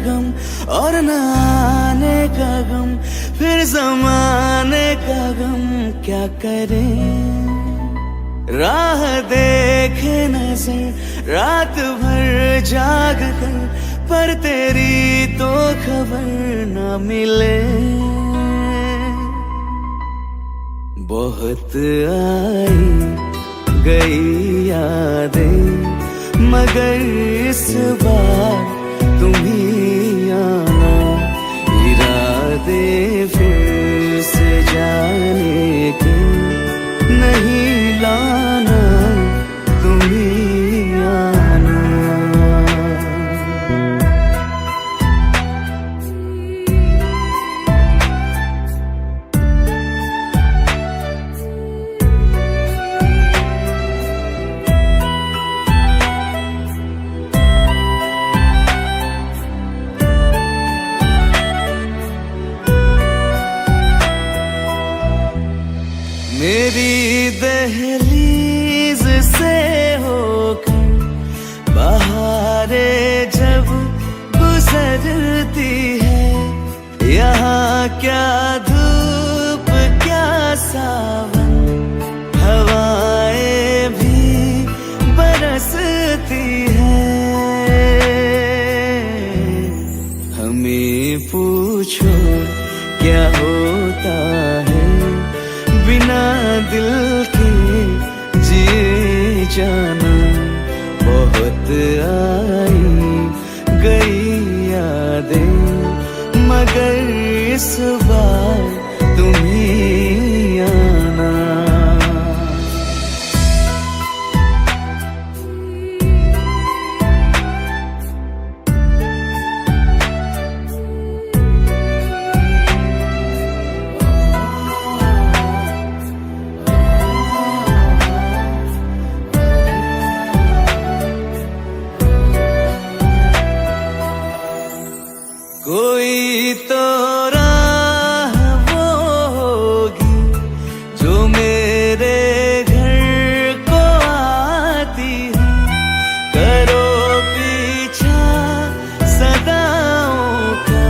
गम और न आने का गम, फिर ज़माने का गम क्या करें। राह देखे नजर रात भर जाग कर, पर तेरी तो खबर न मिले। बहुत आई गई यादें, मगर इस बार तुम ही आना। इरादे फिर से जाने के नहीं लाना, तुम ही आना। मेरी दहलीज से होकर बहारें जब गुजरती है, यहाँ क्या धूप क्या सावन, हवाएं भी बरसती है। हमें पूछो क्या होता है बिना दिल के जिए जाना। बहुत आई गई यादें, मगर इस बार तुम ही आना। कोई तो राह वो होगी जो मेरे घर को आती है। करो पीछा सदाओं का,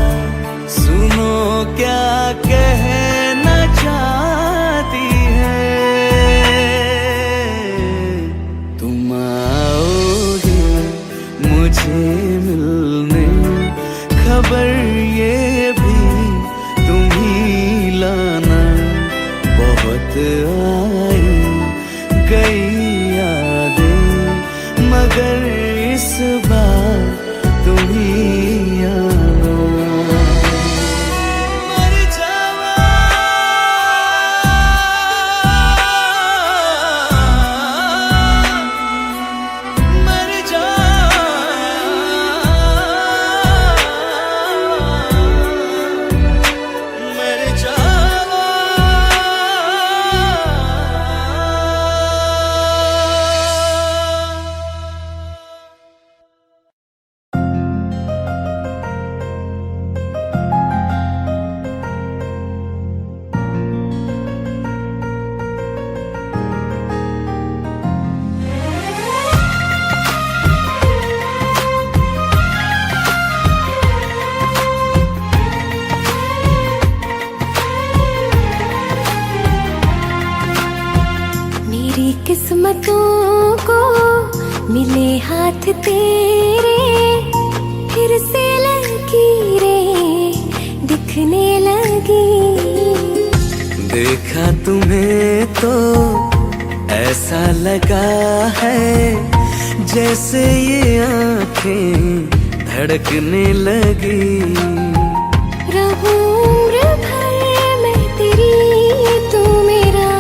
सुनो क्या कहना चाहती है। तुम आओगे मुझे मिलने, खबर ये भी तुम ही लाना। बहुत आई गई यादें, मगर इस बार तुम ही आना। मर जावा मर जावा मर जावा। मेरी किस्मतों को मिले हाथ तेरे, फिर से लकीरें दिखने लगी। देखा तुम्हें तो ऐसा लगा है, जैसे ये आँखें धड़कने लगी। रहूं उम्र भर मैं तेरी, तू मेरा।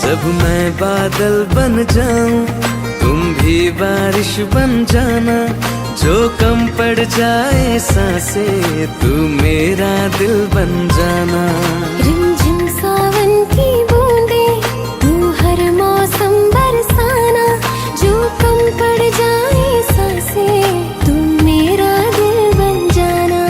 जब मैं बादल बन जाऊं, तुम भी बारिश बन जाना। जो कम पड़ जाए सांसें, तू मेरा दिल बन जाना। रिमझिम सावन की बूंदें, तू हर मौसम बरसाना। जो कम पड़ जाए सांसें, तू मेरा दिल बन जाना।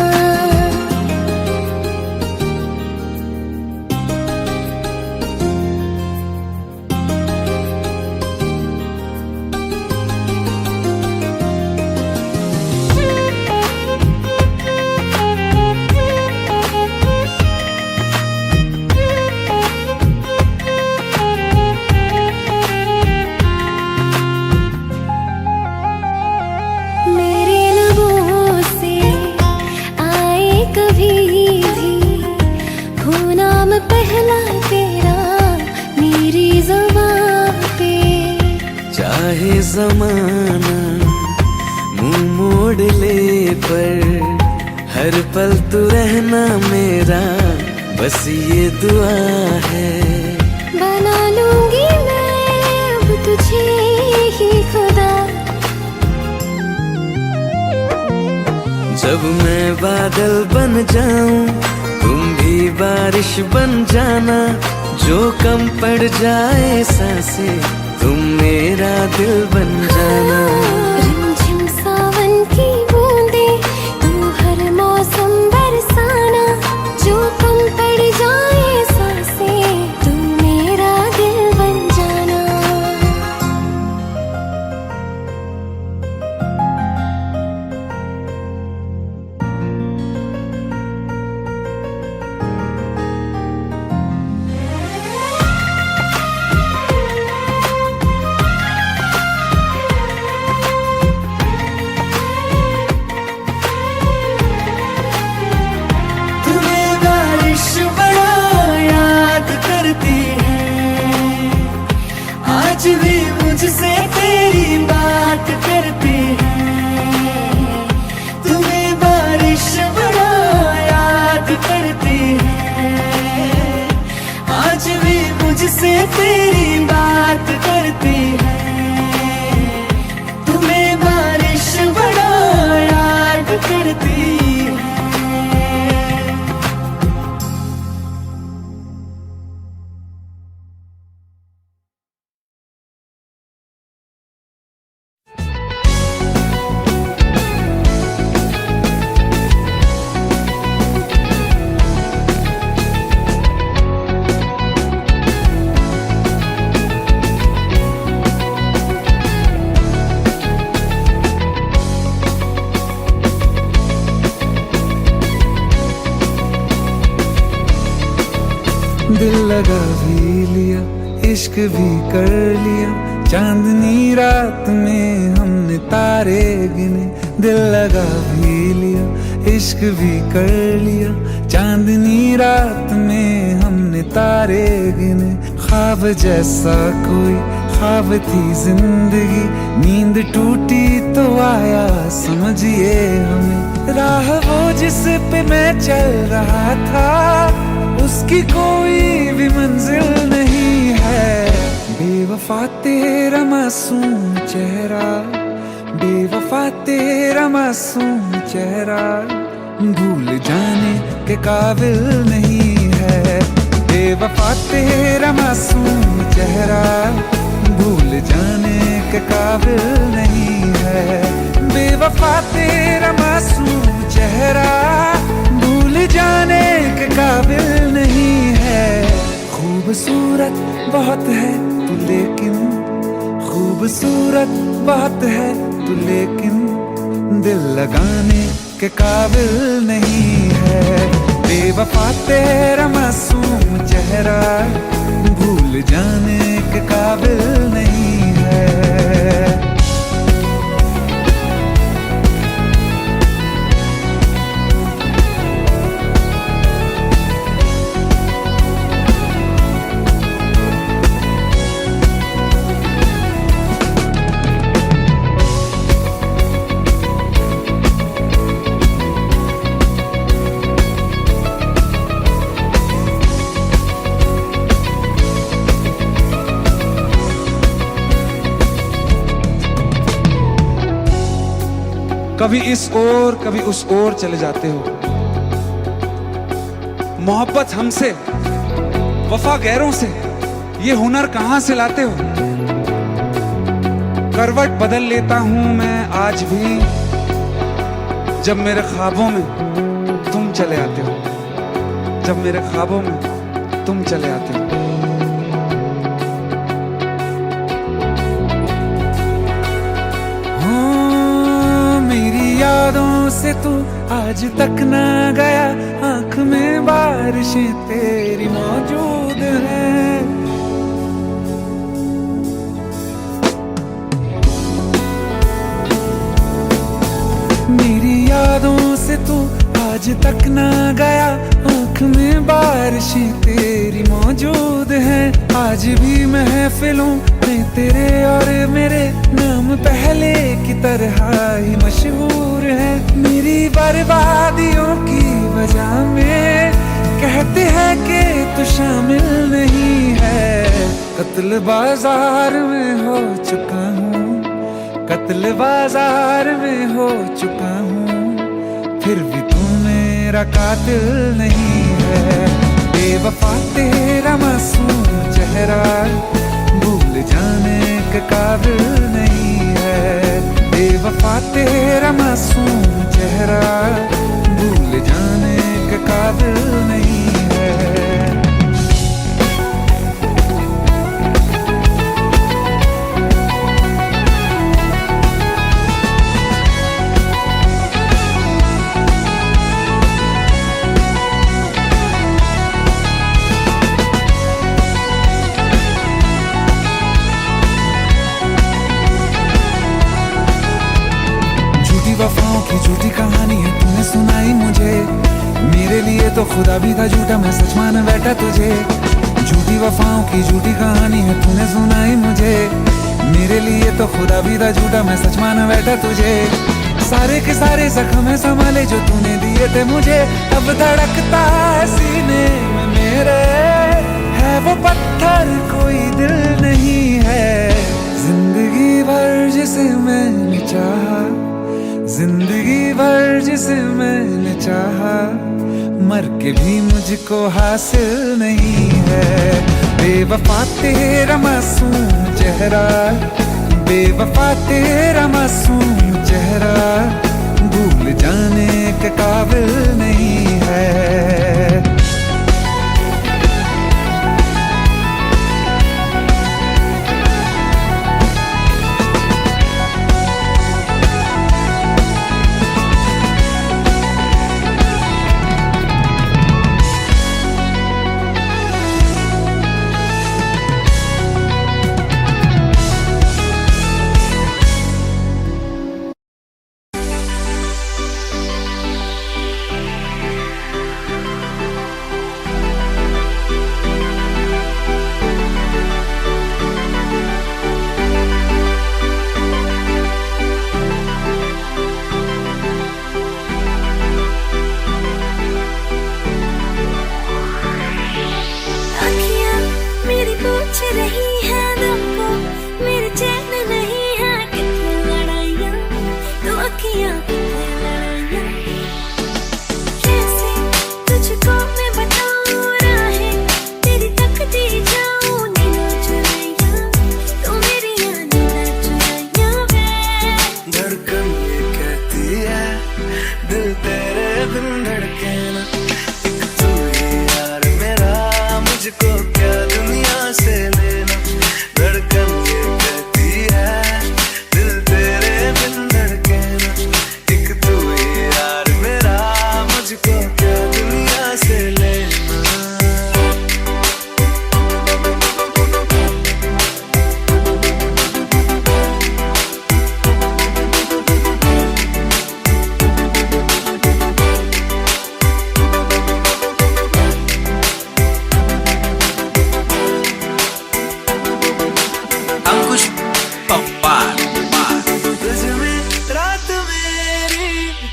कभी भी हो नाम पहला तेरा मेरी जुबान पे। चाहे जमाना मुंह मोड़ ले पर हर पल तू रहना मेरा, बस ये दुआ है। बना लूंगी मैं अब तुझे ही खुदा। जब मैं बादल बन जाऊं तुम भी बारिश बन जाना, जो कम पड़ जाए सांसें तुम मेरा दिल बन जाना। रिमझिम सावन की बूंदे तू हर मौसम बरसाना, जो कम पड़ जाए सांसें तुम मेरा दिल बन जाना। तुम्हें बारिश बड़ा याद करती है, आज भी मुझसे तेरी बात करती है। तुम्हें बारिश बड़ा याद करती है, आज भी मुझसे तेरी बात करती है। तुम्हें बारिश बड़ा याद करती है। दिल लगा भी लिया, इश्क भी कर लिया, चांदनी रात में हमने तारे गिने। दिल लगा भी लिया, इश्क भी कर लिया, चांदनी रात में हमने तारे गिने। ख्वाब जैसा कोई ख्वाब थी जिंदगी, नींद टूटी तो आया समझिए हमें। राह वो जिस पे मैं चल रहा था, उसकी कोई भी मंजिल नहीं है। बेवफा तेरा मासूम चेहरा, बेवफा तेरा मासूम चेहरा, भूल जाने के काबिल नहीं है। बेवफा तेरा मासूम चेहरा, भूल जाने के काबिल नहीं है। बेवफा तेरा मासूम चेहरा, भूल जाने के काबिल नहीं है। खूबसूरत बहुत है तू लेकिन, खूबसूरत बहुत है तू लेकिन, दिल लगाने के काबिल नहीं है। बेवफा तेरा मासूम चेहरा, भूल जाने के काबिल नहीं है। कभी इस ओर कभी उस ओर चले जाते हो। मोहब्बत हमसे, वफा गैरों से, ये हुनर कहां से लाते हो। करवट बदल लेता हूं मैं आज भी, जब मेरे ख्वाबों में तुम चले आते हो, जब मेरे ख्वाबों में तुम चले आते हो। यादों से तू आज तक ना गया, आंख में बारिशें तेरी मौजूद हैं। मेरी यादों से तू आज सूरज तक ना गया, आँख में बारिश तेरी मौजूद है। आज भी महफिलों में तेरे और मेरे नाम पहले की तरह ही मशहूर है। मेरी बर्बादियों की वजह में कहते हैं कि तू शामिल नहीं है। कत्ल बाजार में हो चुका हूँ, कत्ल बाजार में हो चुका हूँ, फिर भी तू मेरा कातिल नहीं है। बेवफा तेरा मासूम चेहरा भूल जाने के काबिल नहीं है। बेवफा तेरा मासूम चेहरा भूल जाने के काबिल नहीं है। वफाओं की झूठी कहानी है तूने सुनाई मुझे, मेरे लिए तो खुदा भी था झूठा, मैं सच मान बैठा तुझे। झूठी वफाओं की झूठी कहानी है तूने सुनाई मुझे, मेरे लिए तो खुदा भी था झूठा, मैं सच मान बैठा तुझे। सारे के सारे जख्म संभाले जो तूने दिए थे मुझे, अब धड़कता है सीने में मेरे, है वो पत्थर कोई दिल नहीं है। जिंदगी भर जिसे मैंने चाहा, जिंदगी भर जिसे मैंने चाहा, मर के भी मुझको हासिल नहीं है। बेवफा तेरा मासूम चेहरा, बेवफा तेरा मासूम चेहरा भूल जाने के काबिल नहीं है। रही है दिल को मेरे चैन नहीं है, कितनी लड़ाइयाँ तो अखियाँ कितनी लड़ाइयाँ। कैसे तुझको मैं बताऊँ राहें तेरी तकती जाऊँ, नीना चुराइयाँ तो मेरी याद ना चुराइयाँ वे। धड़कन ये कहती है दिल तेरे बिन धड़के ना, एक तू ही यार मेरा, मुझको क्या दुनिया से लेना। धड़कन ये कहती है दिल तेरे बिन धड़के ना, एक तू ही यार मेरा, मुझको क्या दुनिया से लेना। तुझ में रात मेरी,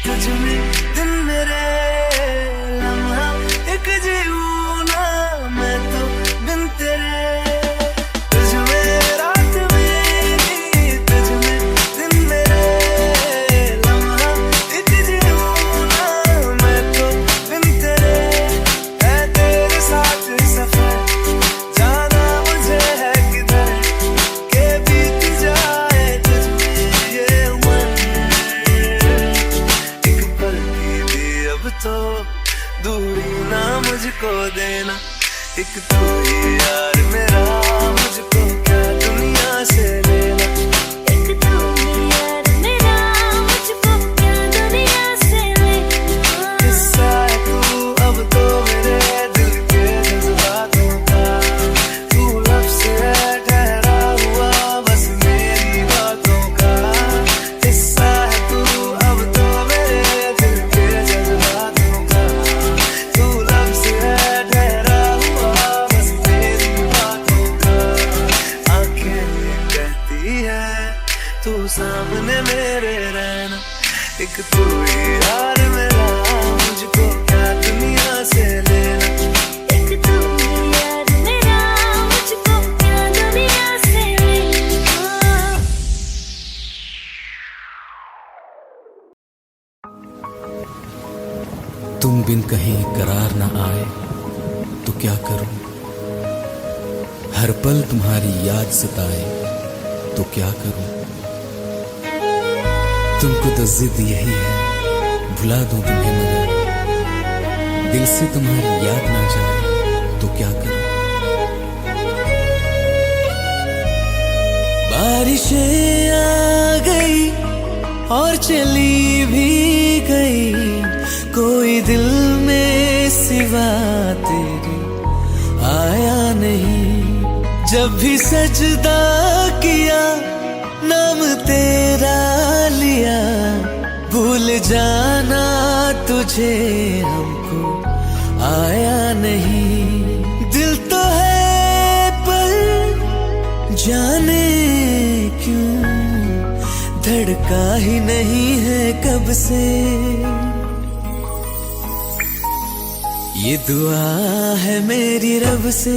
तुझ में दिन मेरे, लम्हा एक जीऊँ ना मैं तो बिन तेरे। तुझ में रात मेरी, तुझ में दिन मेरे, लम्हा एक जीऊँ ना मैं तो बिन तेरे। है तेरे साथ सफर जाना मुझे है किधर, के बीत जाए तुझ में ये उम्र। एक पल की भी अब तो दूरी ना मुझको देना, एक तू ही यार मेरा, मुझको क्या दुनिया से लेना। एक तू ही यार मेरा, मुझको क्या दुनिया से लेना। किस्सा है तू अब तो मेरे दिल के जज्बातों का, तू लफ्ज़ है ठहरा हुआ बस मेरी बातों का। किस्सा है तू अब तो मेरे दिल के जज्बातों एक तू ही यार मेरा, मुझको क्या दुनिया से लेना। एक तू ही यार मेरा, मुझको क्या दुनिया से लेना। तुम बिन कहीं करार न आए तो क्या करूं, हर पल तुम्हारी याद सताए तो क्या करूं। तुमको तो जिद यही है भुला दूं तुम्हें, मगर दिल से तुम्हारी याद ना जाए तो क्या करूं। बारिशें आ गई और चली भी गई, कोई दिल में सिवा तेरे आया नहीं। जब भी सजदा किया नाम तेरा लिया, भूल जाना तुझे हमको आया नहीं। दिल तो है पर जाने क्यों धड़का ही नहीं है कब से। ये दुआ है मेरी रब से,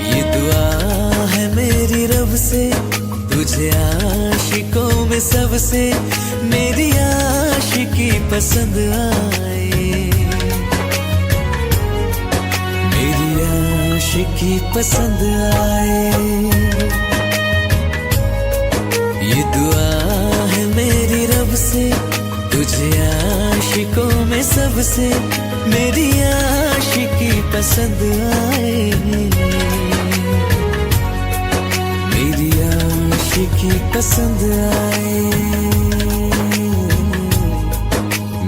ये दुआ है मेरी रब से, तुझे आशिकों में सबसे मेरी आशिकी पसंद आए, मेरी आशिकी पसंद आए। ये दुआ है मेरी रब से, तुझे आशिकों में सबसे मेरी आशिकी पसंद आए, मेरी आशिकी पसंद आए,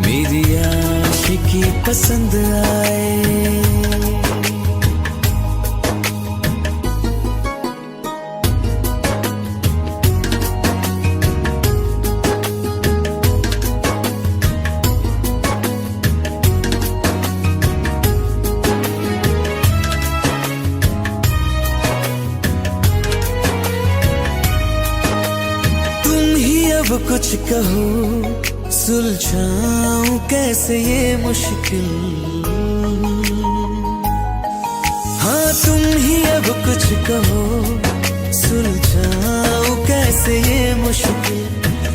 मेरी आशिकी पसंद आए। अब कुछ कहो सुलझाऊं कैसे ये मुश्किल, हाँ तुम ही अब कुछ कहो सुलझाऊं कैसे ये मुश्किल।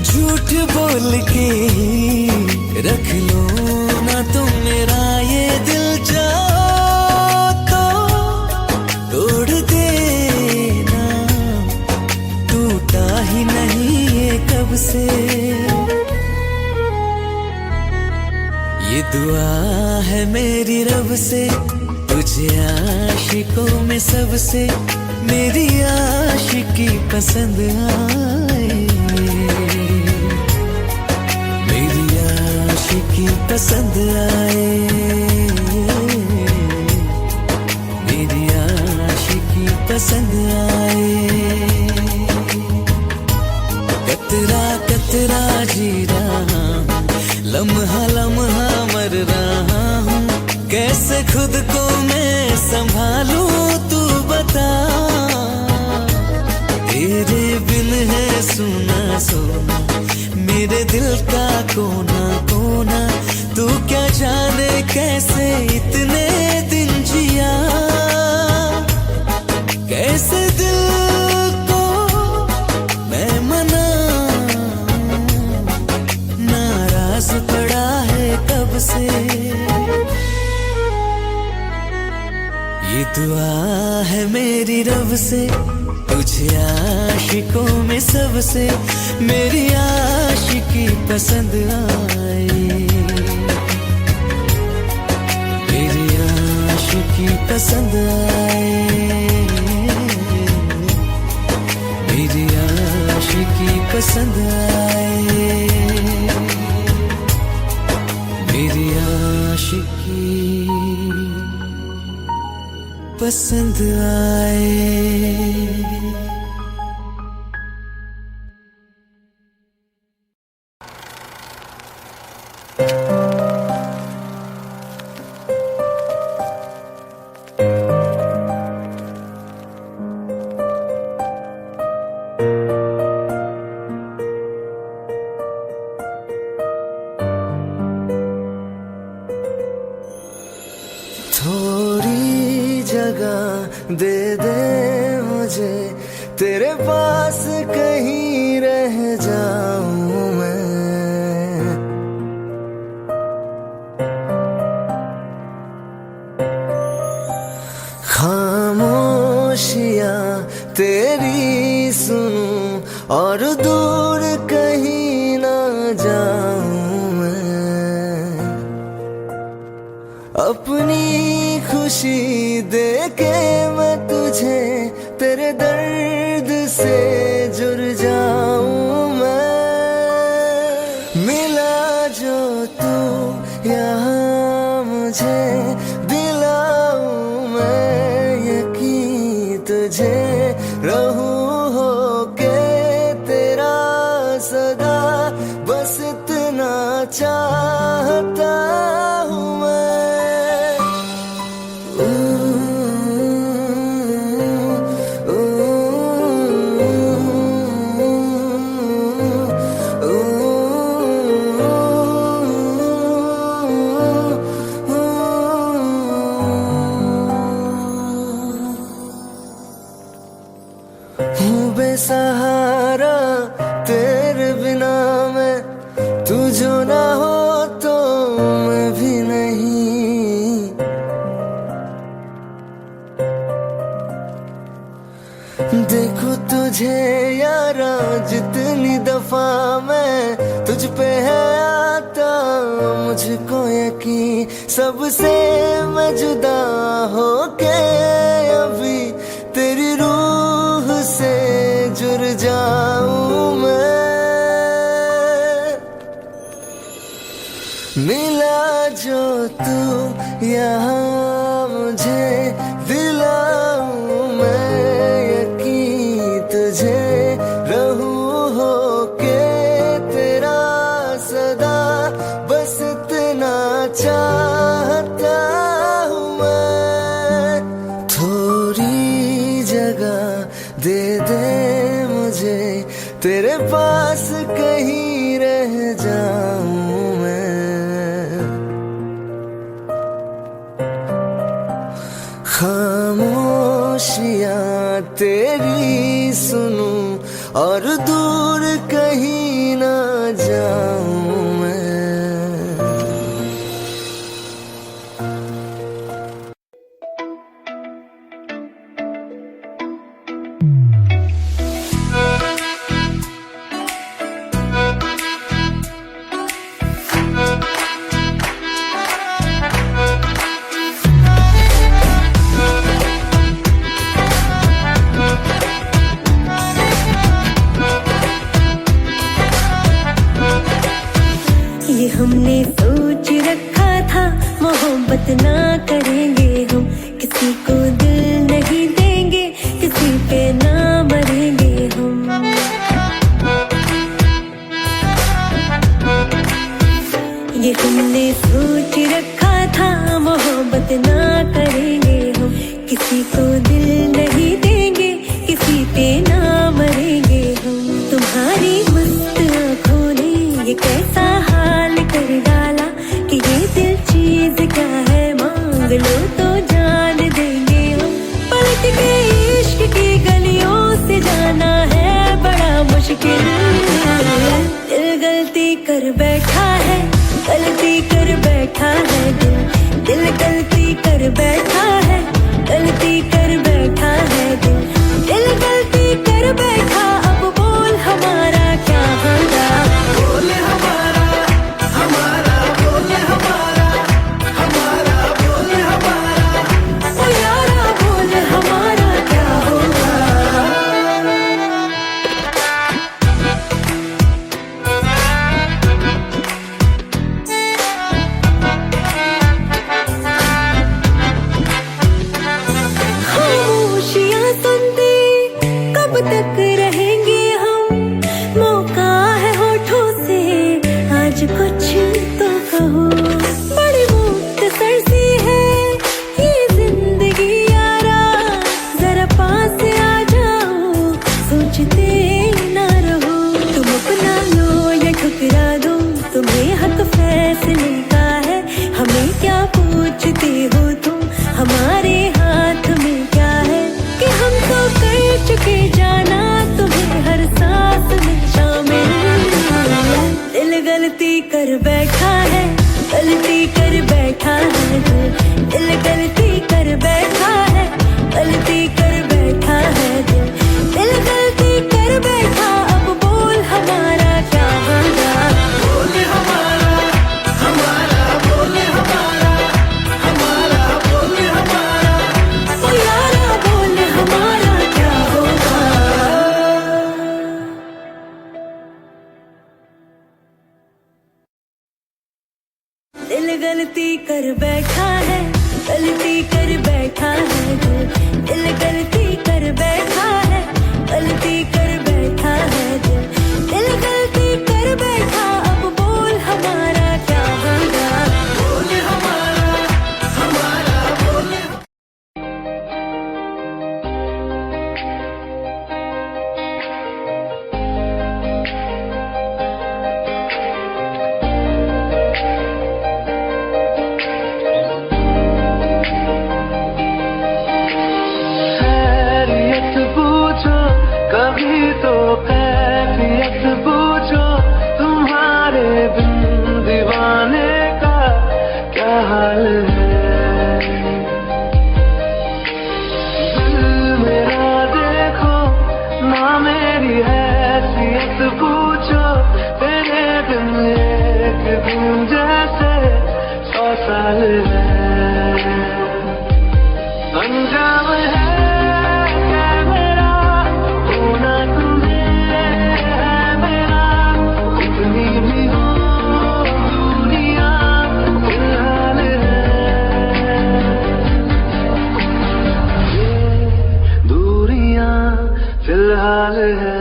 झूठ बोल के रख लो ना तुम मेरा ये दिल, जाओ तो तोड़ देना, टूटा ही नहीं कब से। ये दुआ है मेरी रब से, तुझे आशिकों में सबसे मेरी आशिकी पसंद आए, मेरी आशिकी पसंद आए, मेरी आशिकी पसंद आए। कतरा कतरा जी रहा हूँ, लम्हा लम्हा मर रहा हूँ, कैसे खुद को मैं संभालूं तू बता। तेरे बिन है सुना सोना मेरे दिल का कोना कोना, तू क्या जाने कैसे इतने दिन जिया, कैसे दिल को मैं मना, नाराज पड़ा है कब से। ये दुआ है मेरी रब से, तुझे आशिकों में सबसे मेरी आशिकी पसंद आए, मेरी आशिकी पसंद आए, मेरी आशिकी पसंद आए, मेरी आशिकी पसंद आए। जगह दे दे मुझे, तेरे पास कहीं रह जाऊं मैं। खामोशियां तेरी सुनूं और दूर कहीं ना जाऊं मैं। अपनी खुशी देके मैं तुझे तेरे दर्द से जुड़ जाऊं मैं। मिला जो तू यहाँ मुझे, दिलाऊं मैं यकीन तुझे, रहूं होके तेरा सदा, बस इतना चाहता हूँ मैं। हूँ बेसहारा तेरे बिना मैं, तू जो ना हो तो मैं भी नहीं। देखो तुझे यारा जितनी दफा मैं तुझ पे है आता, मुझको यकीन सबसे मैं जुदा होके अभी तेरी रूह से जुड़ जाऊं मैं। मिला जो तू यहाँ मुझे, दिलाऊं मैं यकीन तुझे, रहूं होके तेरा सदा, बस इतना चाहता हूँ मैं। थोड़ी जगह दे दे मुझे, तेरे पास कहीं रह जाऊं मैं। खामोशियां तेरी सुनूं और दूर कहीं ना जाऊं मैं। ये हमने सोच रखा था, मोहब्बत ना करेंगे हम, किसी को दिल नहीं देंगे, किसी पे ना मरेंगे हम। ये हमने सोच रखा था, मोहब्बत ना करेंगे हम, किसी को दिल नहीं देंगे, किसी पे ना मरेंगे हम। तुम्हारी मस्त आँखों ने ये कैसा हाल कर डाला कि ये दिल चीज क्या है, मांग लो तो जान देंगे हम। पलट के इश्क की गलियों से जाना है बड़ा मुश्किल। दिल गलती कर बैठा है, गलती कर बैठा है दिल, दिल गलती कर बैठा है, गलती कर बैठा है दिल, दिल गलती कर बैठा। अब बोल हमारा क्या होगा, बोल हमारा, हमारा बोल हमारा, हमारा बोल हमारा, ओ यारा बोल हमारा क्या होगा। बैठा है, गलती कर बैठा है दिल गलती कर बैठा है, गलती कर बैठा है दिल गलती कर बैठा। अब बोल हमारा क्या होगा, बोल हमारा हमारा बोल हमारा हमारा बोल हमारा ओ यारा बोल हमारा क्या होगा। दिल गलती कर बैठा है, गलती कर बैठा है दिल गलती कर बैठा है, गलती कर बैठा है दिल गलती कर बैठा। अब बोल हमारा क्या होगा, बोल हमारा हमारा बोल खैरियत पूछो कभी तो कैफियत पूछो, तुम्हारे बिन दीवाने का क्या हाल है। दिल मेरा देखो ना मेरी हैसियत पूछो, तेरे बिन एक दिन जैसे 100 साल है। अंजाम है क्या मेरा होना तुम्हें है मेरा, कितनी भी हो दुनिया फिलहाल है। ये दूरियां फिलहाल है।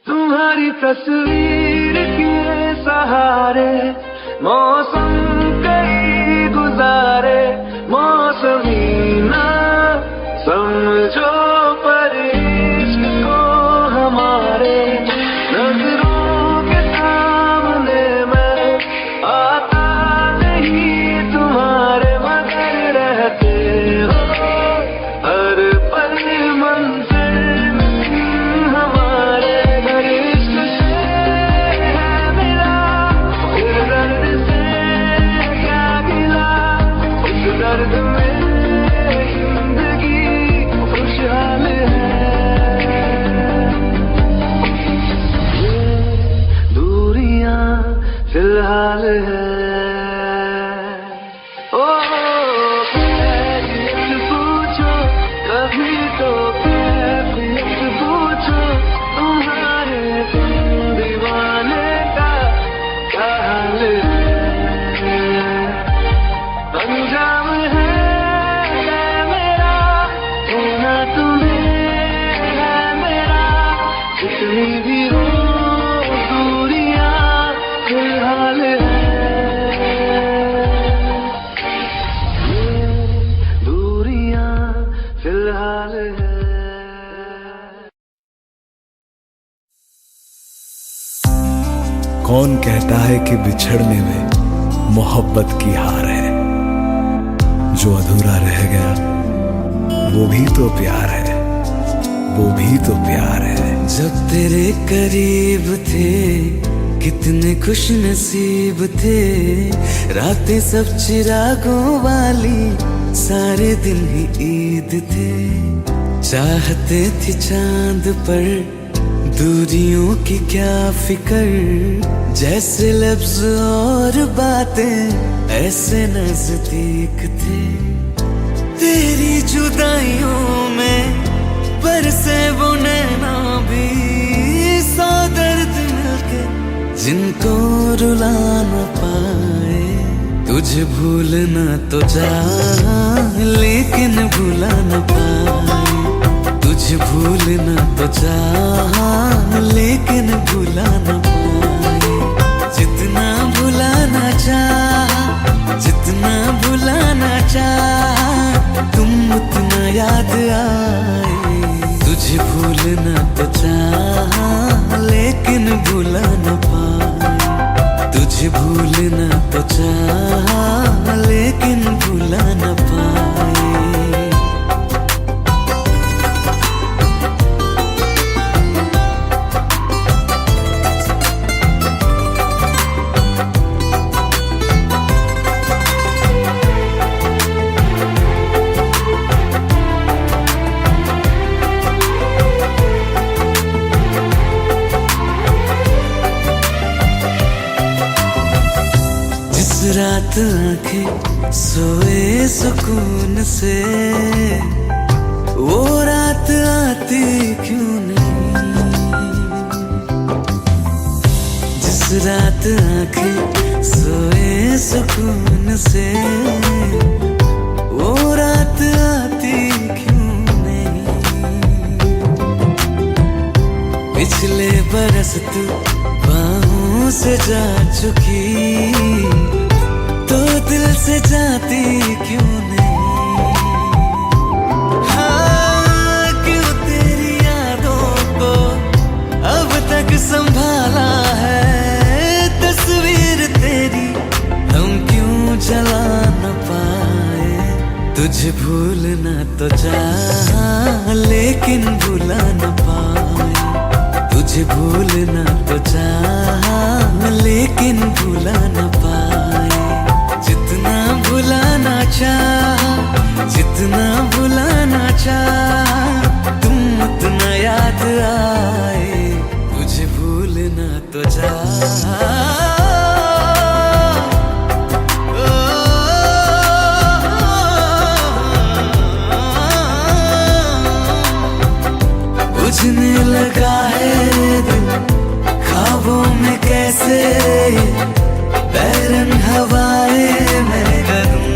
तुम्हारी तस्वीर के सहारे मौसम कई गुजारे, मौसमी ना समझो पर इश्क को हमारे, नजरों के सामने मैं आता नहीं तुम्हारे, मगर रहते हो हर पल मंजिल हमारे। हर इश्क से है मिला फिर दर्द से क्या गिला, उस दर्द में जिंदगी खुशहाल है। ये दूरियां फिलहाल है। ओ कैफियत पूछो कभी तो कैफियत पूछो, तुम्हारे बिन दीवाने का क्या हाल है। अंजाम है मेरा होना तुम्हें है मेरा, जितनी भी हो दूरियां फिलहाल है। ये दूरियां फिलहाल है। कौन कहता है कि बिछड़ने में मोहब्बत की हार है, जो अधूरा रह गया वो भी तो प्यार है, वो भी तो प्यार है। जब तेरे करीब थे कितने खुश नसीब थे, रातें सब चिरागों वाली सारे दिन ही ईद थे। चाहते थे चांद पर दूरियों की क्या फिकर, जैसे लफ्ज और बातें ऐसे नजदीक थे। तेरी जुदाइयों में बरसे वो नैना भी, 100 दर्द मिलके जिनको रुला न पाए। तुझे भूलना तो चाह लेकिन भुला न पाए, तुझे भूलना तो चाहा लेकिन भुला न पाए। जितना भुलाना चाहा, जितना भुलाना चाहा, तुम उतना याद आए। तुझे भूलना तो चाहा लेकिन भुला न पाए। तुझे भूलना तो चाहा लेकिन भुला न पाए। जिस रात आंखें सोए सुकून से, वो रात आती क्यों नहीं। जिस रात आंखें सोए सुकून से, वो रात आती क्यों नहीं। पिछले बरस तू बाहों से जा चुकी, तो दिल से जाती क्यों नहीं। हाँ, क्यों तेरी यादों को अब तक संभाला है। तस्वीर तेरी हम क्यों जला न पाए। तुझे भूलना तो चाहा लेकिन भुला न पाए। तुझे भूलना तो चाहा लेकिन भुला न पाए। जितना भुलाना चाहा, जितना भुलाना चाहा, तुम उतना याद आए। तुझे भूलना तो चाहा, बुझने लगा है दिल ख्वाबों में कैसे। बैरन हवाएं मैं करूं,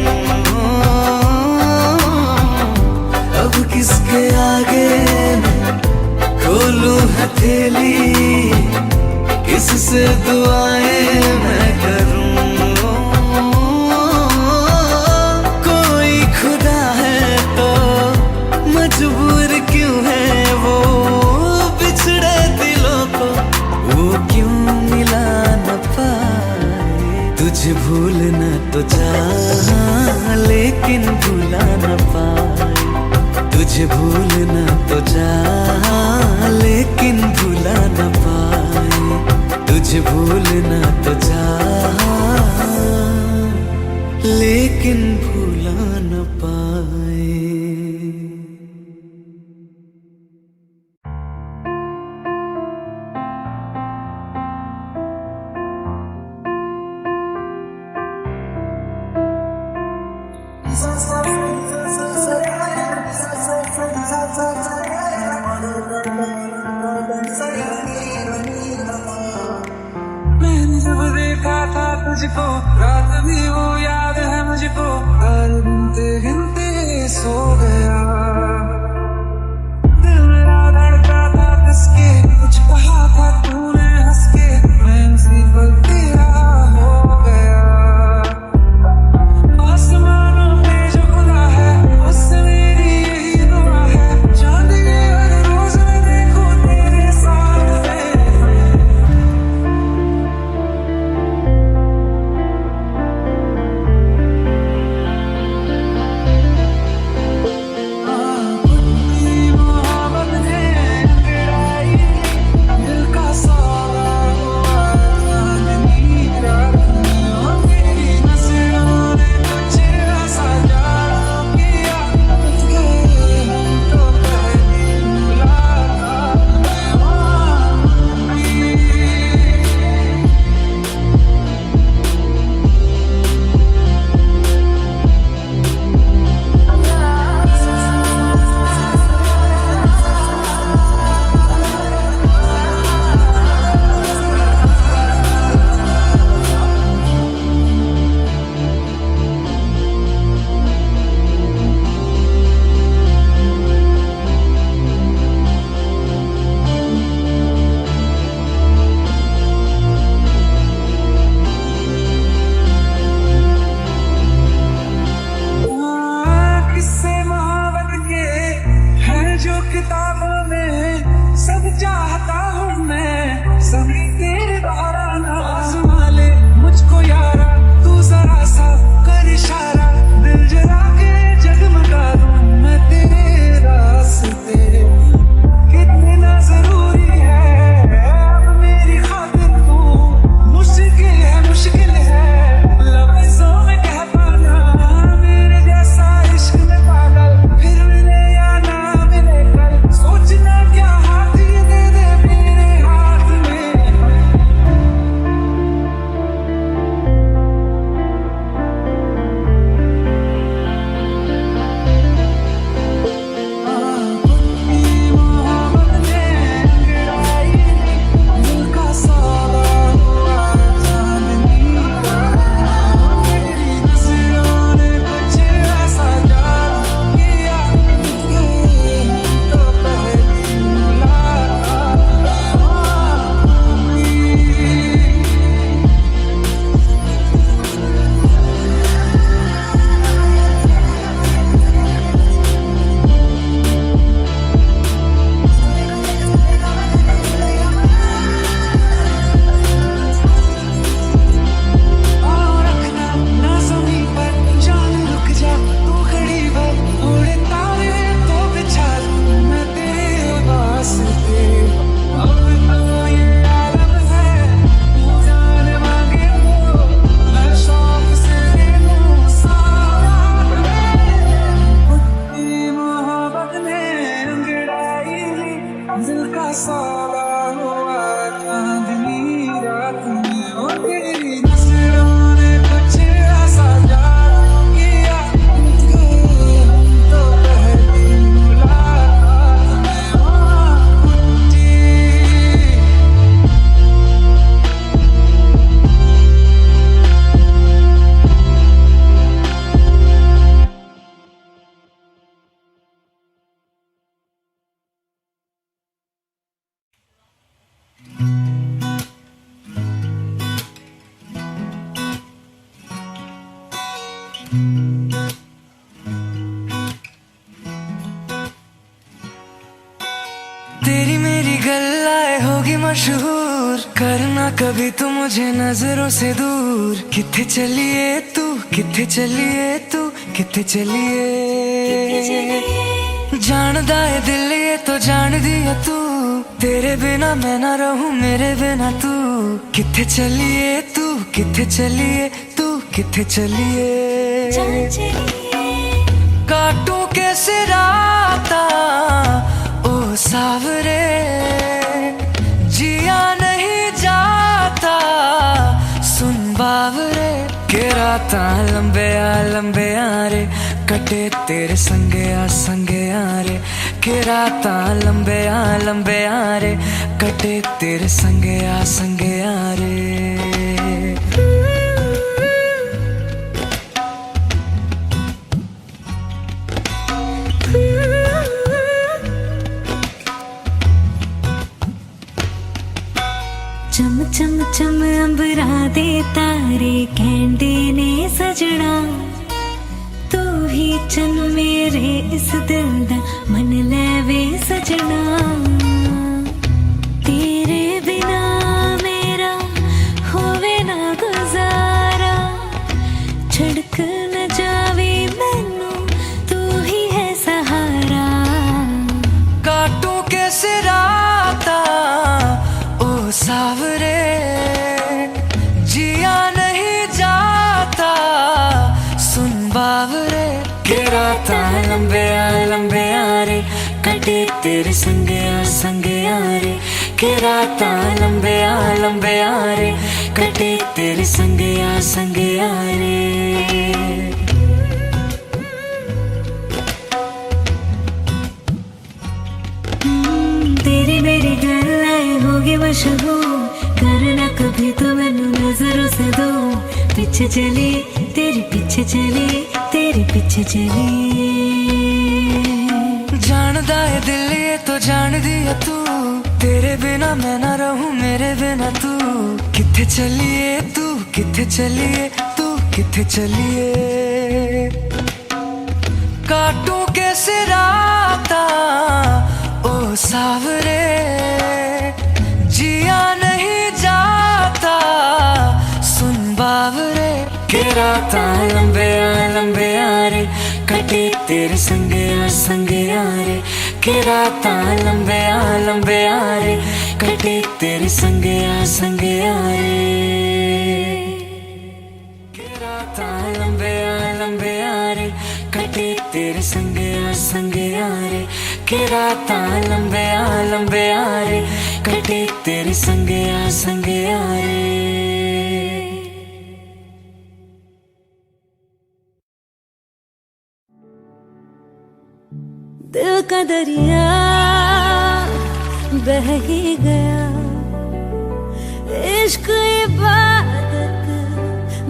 अब किसके आगे मैं खोलूं हथेली। किससे दुआएं मैं करूं। कोई खुदा है तो मजबूर क्यों है वो। बिछड़े दिलों को वो क्यों मिला न पाए। तुझे भूलना तो चाहा लेकिन भुला न पाए। तुझे भूलना तो चाहा लेकिन भुला न पाए। तुझे भूलना तो चाहा लेकिन भुला न पाए। मैंने जब देखा था तुझको, रात भी वो याद है मुझको। हर गिनते गिनते सो गया। दिल मेरा धड़का था किसके, कुछ कहा था तूने हंस के। मैं उसी पल तेरा हो गया। आसमानों पे जो खुदा है, उससे मेरी यही दुआ है। चांद के हर रोज मैं देखूं तेरे साथ में। मशहूर करना कभी तू मुझे नजरों से दूर। किथे चलिए तू, किथे चलिए तू, किथे चलिए। जानदा है दिल ये तो जान दिया तू, तेरे बिना मैं ना रहूं मेरे बिना तू। किथे चलिए तू, किथे चलिए तू, किथे चलिए। काटूं कैसे राता ओ सावरे, जिया नहीं जाता सुन बावरे। के राता लंबे आ रे, कटे तेरे संगे आ रे। के राता लंबे आ रे, कटे तेरे संगे आ रे। चम चम चम अंबरा दे तारे कहंदे ने सजना, तू ही चन मेरे इस दिल दा मन लेवे सजना। तेरे बिना मेरा होवे ना गुजारा, छड़क न जावे मैनू तू ही है सहारा। काटूं कैसे राता ओ सावरे, जिया नहीं जाता सुन बावरे। के राता लंबे आ रे, कटे तेरे संगे आ रे। के राता लंबे आ रे, कटे तेरे संगे आ रे। तेरी मेरी गल्लां होगी मशहूर, करना कभी तो मैनू नजरों से दो। पीछे चली तेरे पीछे चली, तेरे पीछे चली। जानदा है दिल ये तो जान दिया तू, तेरे बिना मैं ना रहूं मेरे बिना तू। किथे चलिए तू, किथे चलिए तू, किथे चलिए। काटूं कैसे राता ओ सावरे, जिया नहीं जाता सुन बावरे। के राता लंबे आ रे, कटे तेरे संगे आ रे। के राता लंबे आ रे, कटे तेरे संगे आ रे। के राता लंबे आ रे, कटे तेरे संगे आ रे। के राता लंबे आ रे, कटे तेरे संगे आ रे। दिल का दरिया बह ही गया, इश्क इबादत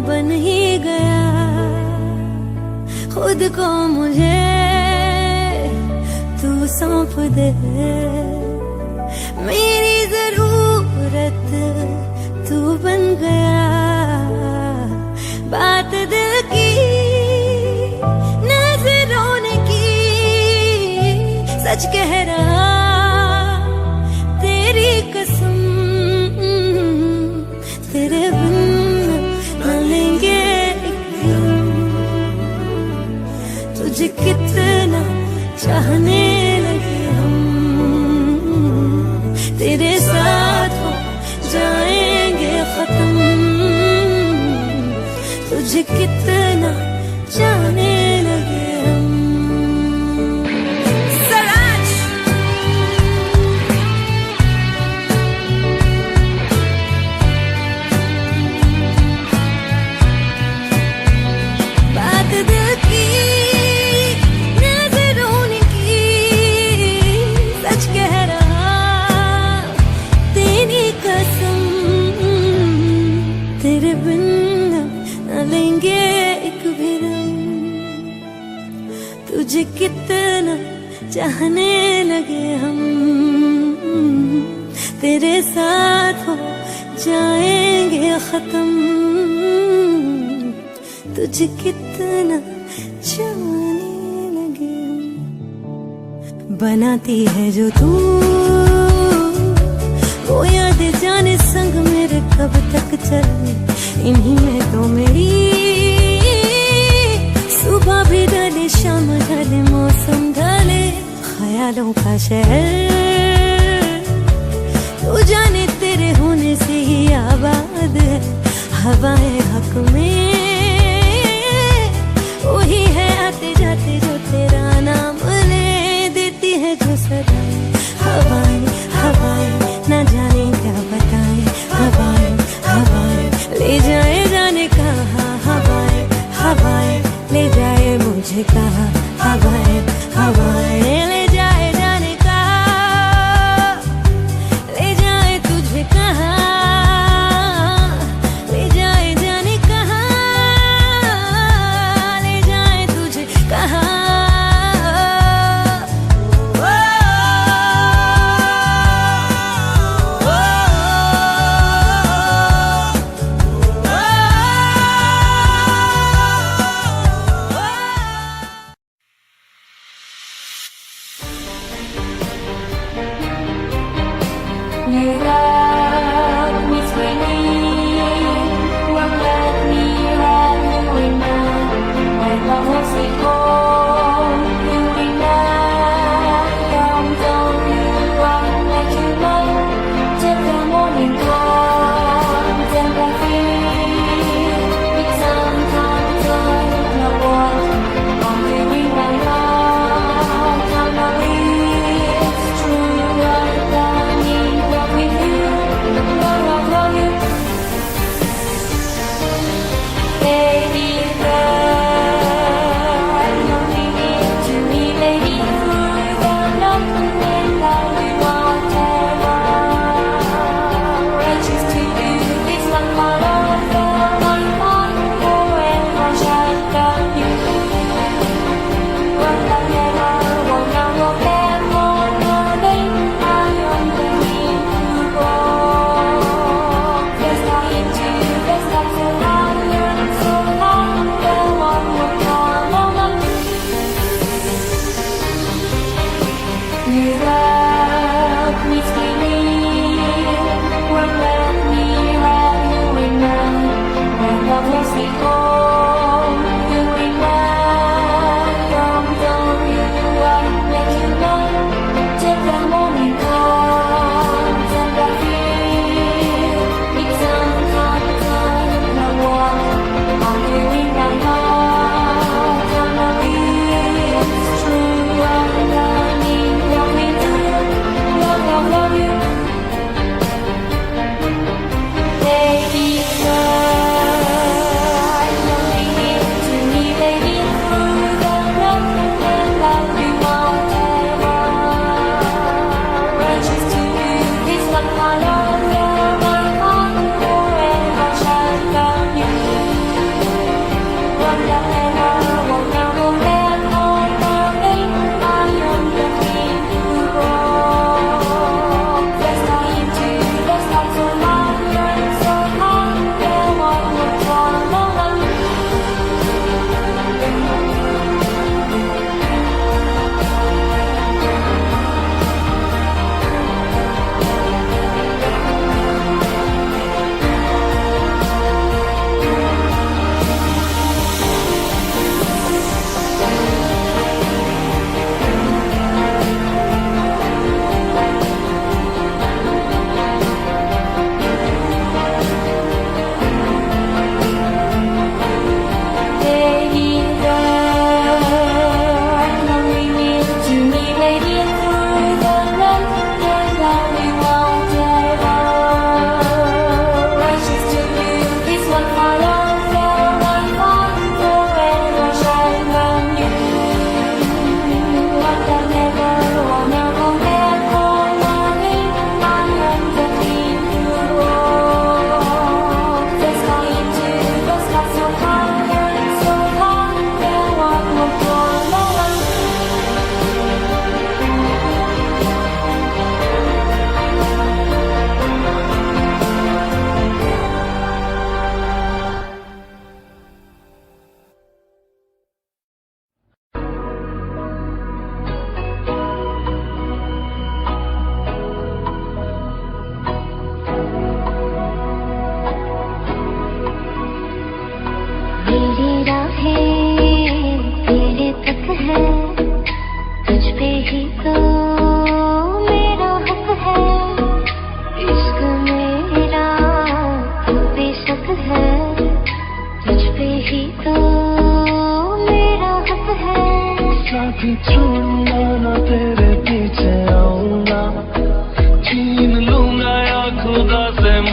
बन ही गया। खुद को मुझे तू सौंप दे, मेरी जरूरत तू बन गया। बात दिल की नजरों ने की, सच कह रहा तेरी कसम। तेरे बिन न लेंगे एक दिन, तुझे कितना चाहने लगे हम। तेरे साथ हो जाएंगे खत्म, तुझे कितना चाहने लगे हम। तुझे कितना चाहने लगे हम, तेरे साथ हो जाएंगे खत्म। तुझे कितना चाहने लगे हम। बनाती है जो तू वो याद आते जाने संग मेरे कब तक चले, इन्हीं में तो मेरी सुबह भी ढले शाम ढले मौसम ढले, ख्यालों का शहर तू जाने तेरे होने से ही आबाद है, हवाएं हक में वही है आते जाते जो तेरा नाम ले देती है जो सदाएं, हवाएं हवाएं न जाने क्या बताएं, हवाएं हवाएं ले जाए जाने कहाँ, हवाएं हवाएं ले जाए मुझे कहाँ, हवाएं हवाएं ले जाए जाने कहाँ, ले जाए तुझे कहाँ, ले जाए जाने कहाँ।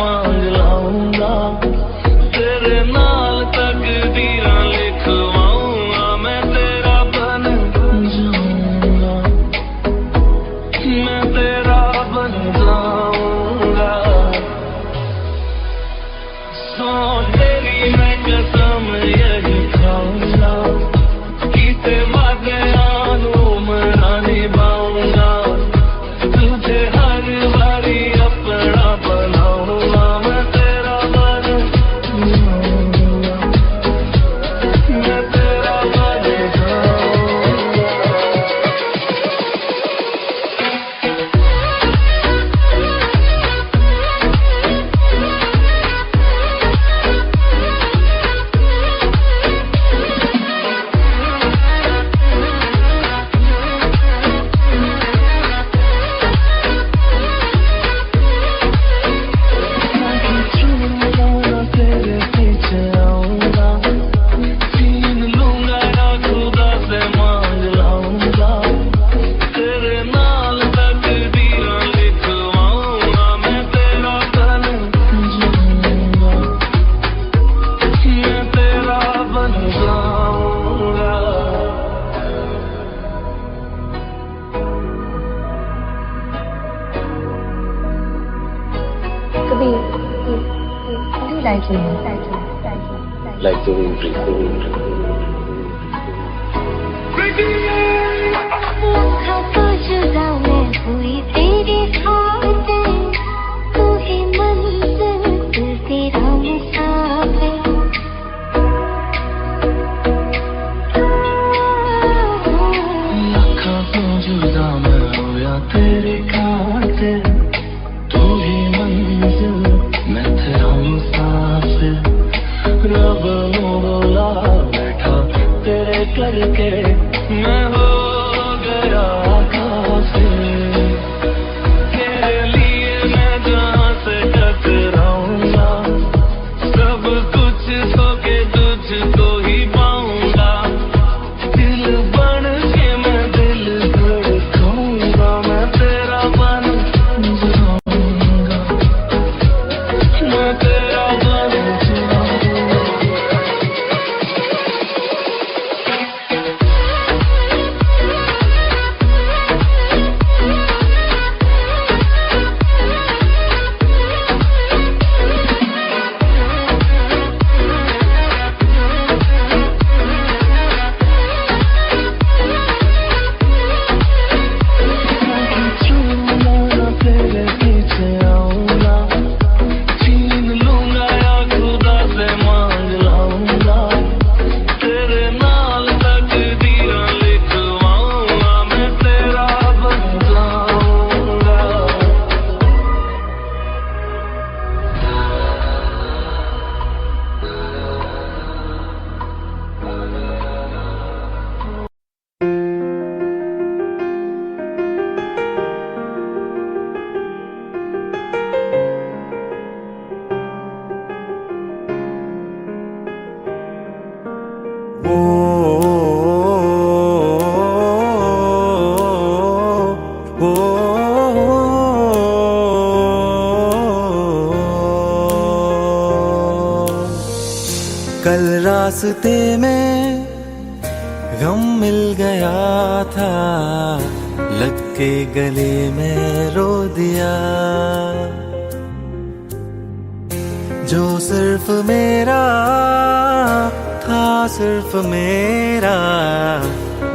मांग लाऊंगा, तेरे नाल तकदीरां लिखवाऊंगा, मैं तेरा बन जाऊंगा, मैं तेरा बन जाऊंगा। सो तेरी मैं कसम यही खाऊंगा, किते वादे मना निभाऊंगा, तुझे हर बारी अपना बनाऊंगा, मैं तेरा बन जाऊंगा, मैं तेरा बन जाऊंगा। तेरे पीछे आऊंगा, छीन लूंगा या खुदा से मांग लाऊंगा, तेरे नाल तकदीरां लिखवाऊंगा, मैं तेरा बन जाऊंगा, मैं तेरा बन जाऊंगा। Kabir, do you like me? Like the wind breathing. लखा तो जुदा मैं हुई तेरी खातिर, तू ही मंजिल तेरा मुसाफिर। लखा तो जुदा मैं होया तेरी खातिर, तू ही मंजिल मैं तेरा मुसाफिर। रब नू बोला बैठा तेरे करके मैं हो गया काफिर, तेरे लिए मैं जहाँ से टकराऊंगा, सब कुछ खो के तुझको ही पाऊंगा, दिल बन के मैं दिल धड़काऊंगा, मैं तेरा बन जाऊंगा, मैं तेरा बन जाऊंगा। तेरे पीछे आऊंगा, छीन लूंगा या खुदा से मांग लाऊंगा, तेरे नाल तकदीरां लिखवाऊंगा, मैं तेरा बन जाऊंगा। कल रास्ते में गम मिल गया था, लग के गले में रो दिया, जो सिर्फ मेरा था सिर्फ मेरा,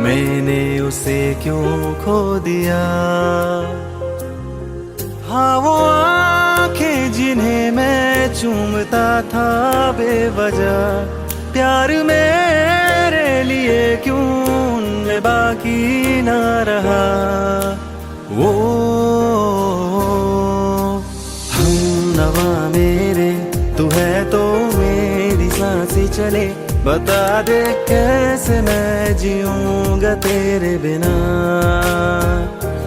मैंने उसे क्यों खो दिया। हाँ वो आंखें जिन्हें मैं चूमता था बेवजह, प्यार मेरे लिए क्यों उनमें बाकी ना रहा। वो हम नवा मेरे तू है तो मेरी सांसें चले, बता दे कैसे मैं जीऊंगा तेरे बिना।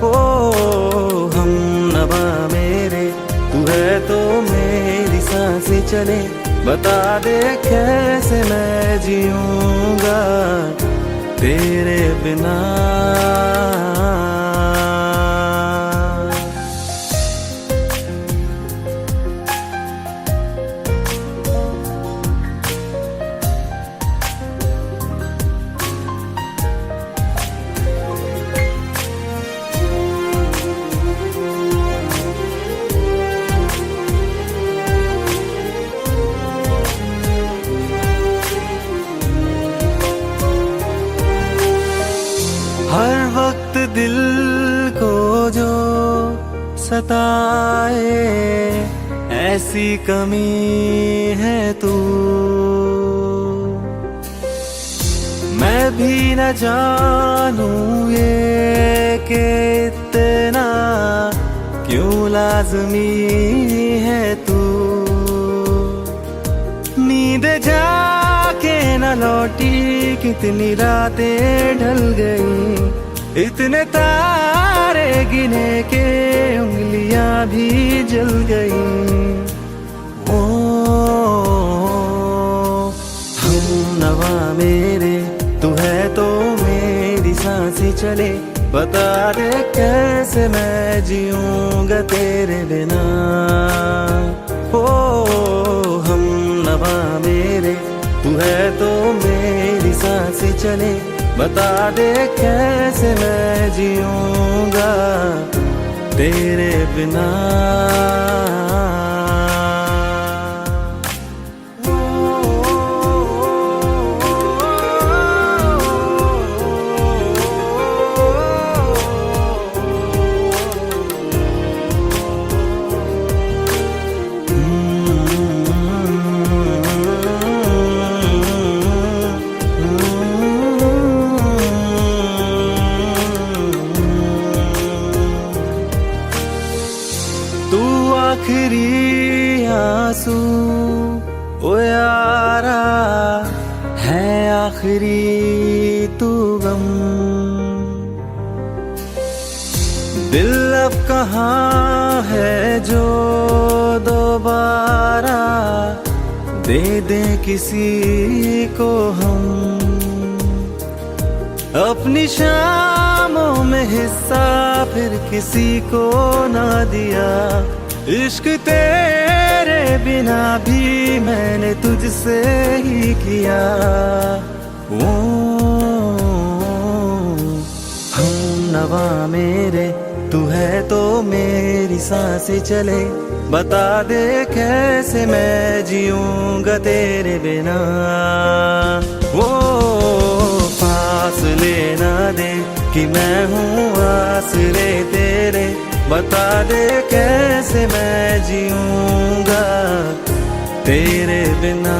ओ हम नवा मेरे तू है तो मेरी सांसें चले, बता दे कैसे मैं जीऊंगा तेरे बिना। सताए, ऐसी कमी है तू। मैं भी न जानूं ये कि इतना क्यों लाज़मी है तू। नींद जाके न लौटी, कितनी रातें ढल गई, इतने तारे गिने के उंगलियां भी जल गई। ओ हम नवा मेरे, तू है तो मेरी सांसें चले, बता दे कैसे मैं जीऊंगा तेरे बिना। ओ हम नवा मेरे, तू है तो मेरी सांसें चले, बता दे कैसे मैं जीऊंगा तेरे बिना। आखिरी आंसू ओ यारा है, आखिरी तू गम। दिल अब कहाँ है जो दोबारा दे दे किसी को हम। अपनी शामों में हिस्सा फिर किसी को ना दिया, इश्क तेरे बिना भी मैंने तुझसे ही किया। ओ हम नवा मेरे, तू है तो मेरी सांसें चले, बता दे कैसे मैं जीऊंगा तेरे बिना। वो फासले ना दे कि मैं हूँ आसरे तेरे, बता दे कैसे मैं जीऊंगा तेरे बिना।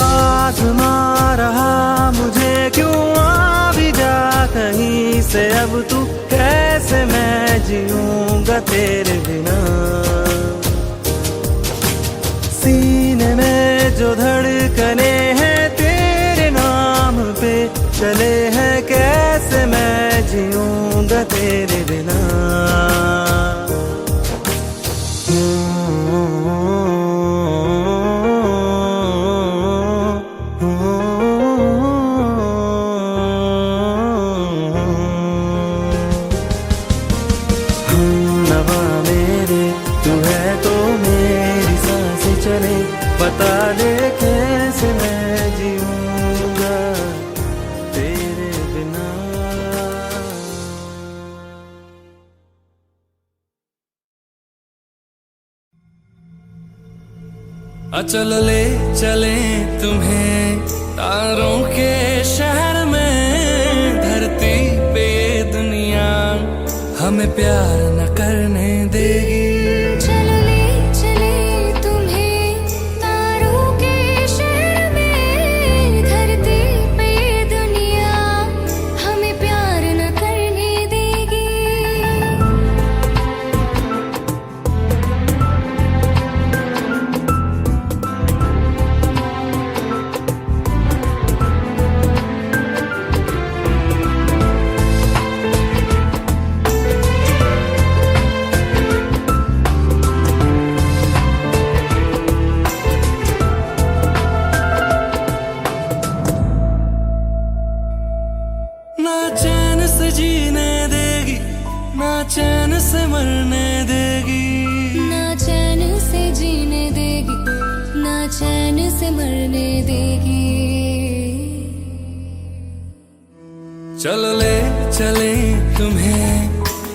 आज़मा रहा मुझे क्यों, आ भी जा कहीं से अब तू, कैसे मैं जीऊंगा तेरे बिना। सीने में जो धड़कने हैं तेरे नाम पे चले हैं, कैसे मैं जीऊंगा तेरे बिना। बता दे कैसे मैं जीऊंगा तेरे बिना। अचल ले चले तुम्हें तारों के शहर में, धरती पे ये दुनिया हमें प्यार न करने देगी। चैन से मरने देगी, ना चैन से जीने देगी, ना चैन से मरने देगी। चल ले चले तुम्हें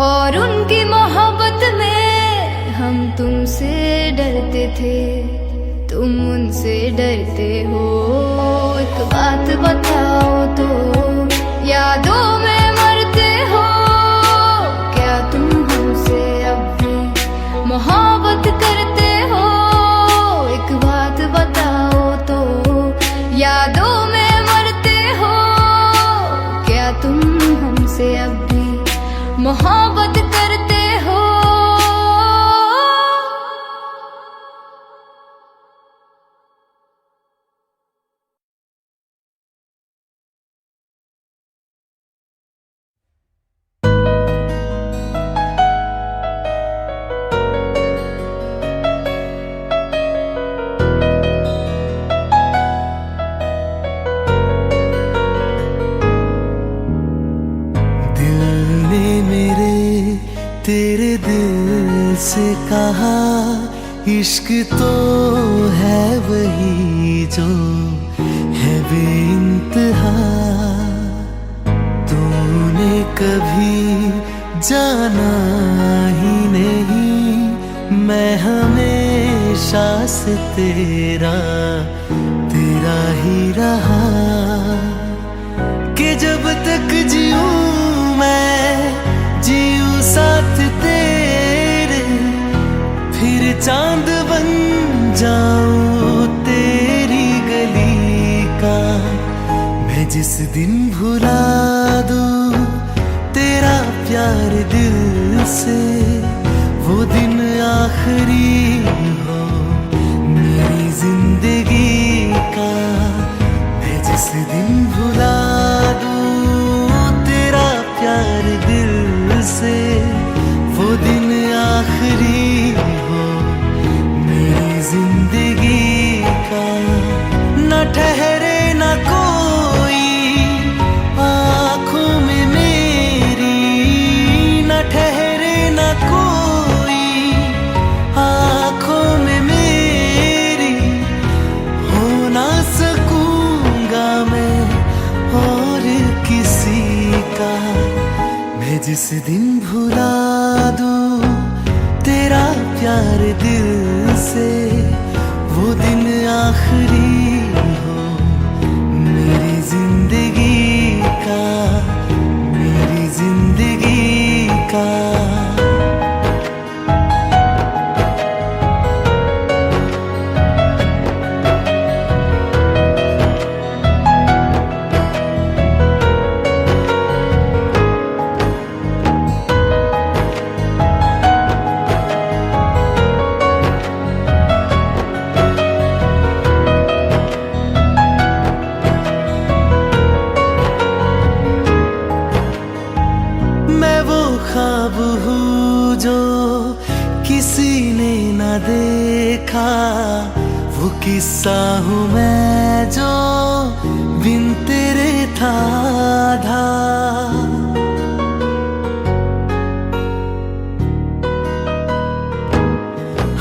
और उनकी मोहब्बत में हम तुमसे डरते थे, तुम उनसे डरते हो। एक बात बताओ तो, यादों में मरते हो क्या तुम हमसे अब भी मोहब्बत करते हो? एक बात बताओ तो, यादों में मरते हो क्या तुम हमसे अब भी मोहब्बत करते हो? तेरे दिल से कहा इश्क तो है वही जो है बेइंतहा। तूने कभी जाना ही नहीं, मैं हमेशा से तेरा ही रहा। कि जब तक जीऊं मैं जीऊं साथ तेरे, फिर चांद बन जाऊं तेरी गली का। मैं जिस दिन भुला दूं तेरा प्यार दिल से, वो दिन आखिरी हो मेरी जिंदगी का। मैं जिस दिन भुला दूं तेरा प्यार दिल से, वो दिन आखिरी हो मेरी जिंदगी का। न ठहरे न कोई आँखों में मेरी, न ठहरे न कोई आँखों में मेरी। हो ना सकूंगा मैं और किसी का। मैं जिस दिन भुला दूं तेरा प्यार दिल से, वो दिन आखिरी हो मेरी जिंदगी का, मेरी जिंदगी का। ख्वाब हूँ जो किसी ने न देखा, वो किस्सा हूँ मैं जो बिन तेरे था आधा।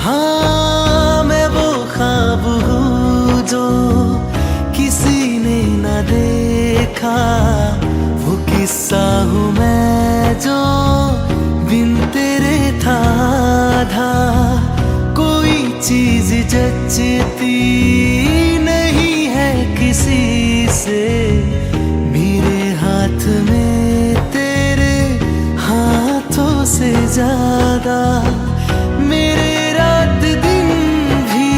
हाँ मैं वो ख्वाब हूँ जो किसी ने न देखा, वो किस्सा हूँ मैं जो बिन तेरे था आधा। कोई चीज जचती नहीं है किसी से, मेरे हाथ में तेरे हाथों से ज्यादा। मेरे रात दिन भी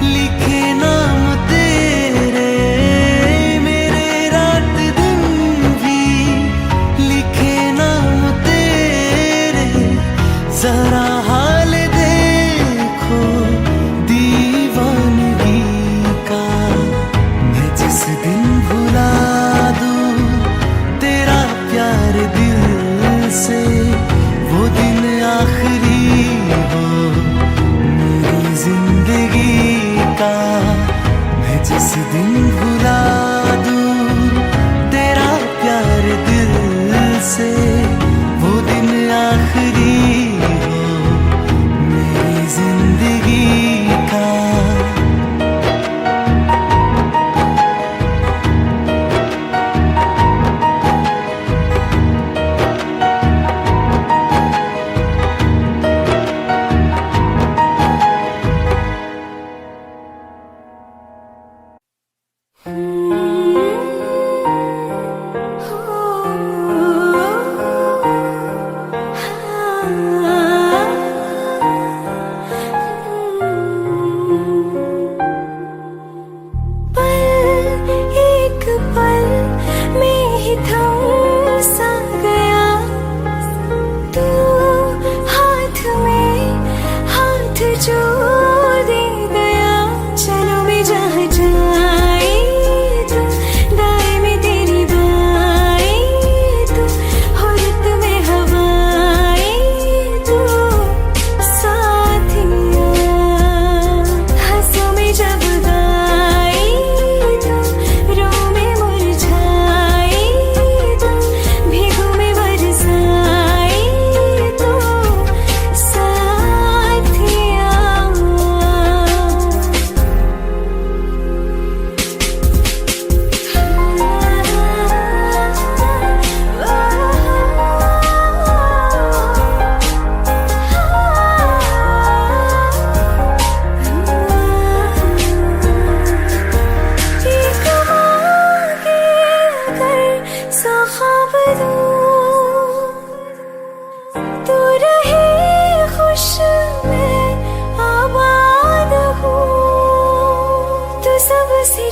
लिखे नाम तेरे, मेरे रात दिन भी लिखे नाम तेरे। जरा हाल देखो दीवानगी का। मैं जिस दिन भुला दूं तेरा प्यार दिल से, वो दिन आखिरी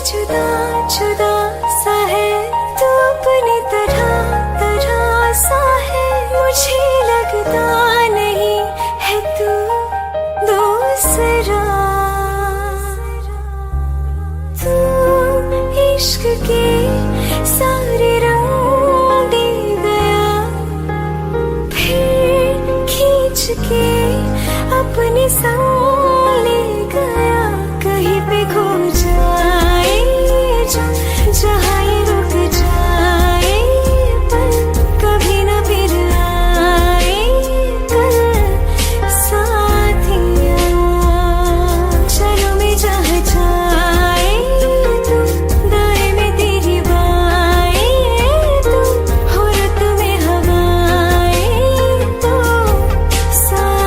जुदा जुदा सा है तू अपनी तरह तरह सा है, मुझे लगता नहीं है तू दूसरा। तू इश्क के सारे रंग दे गया, फिर खींच के अपने संग ले गया। कहीं पे खो जाए जो जहाँ ये रुक जाए, पर कभी न फिर आए कल साथिया। चलो मैं जहाँ जाए तू, दाएं में तेरी बाएं तू, हो रत में हवाएं तो साथिया।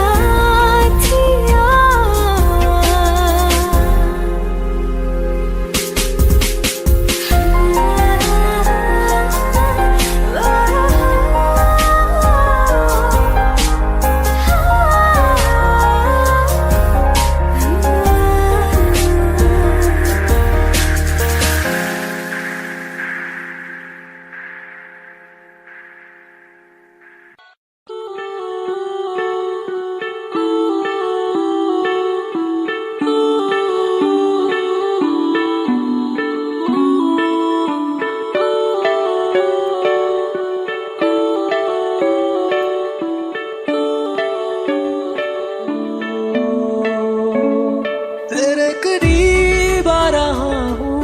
तेरे करीब आ रहा हूँ,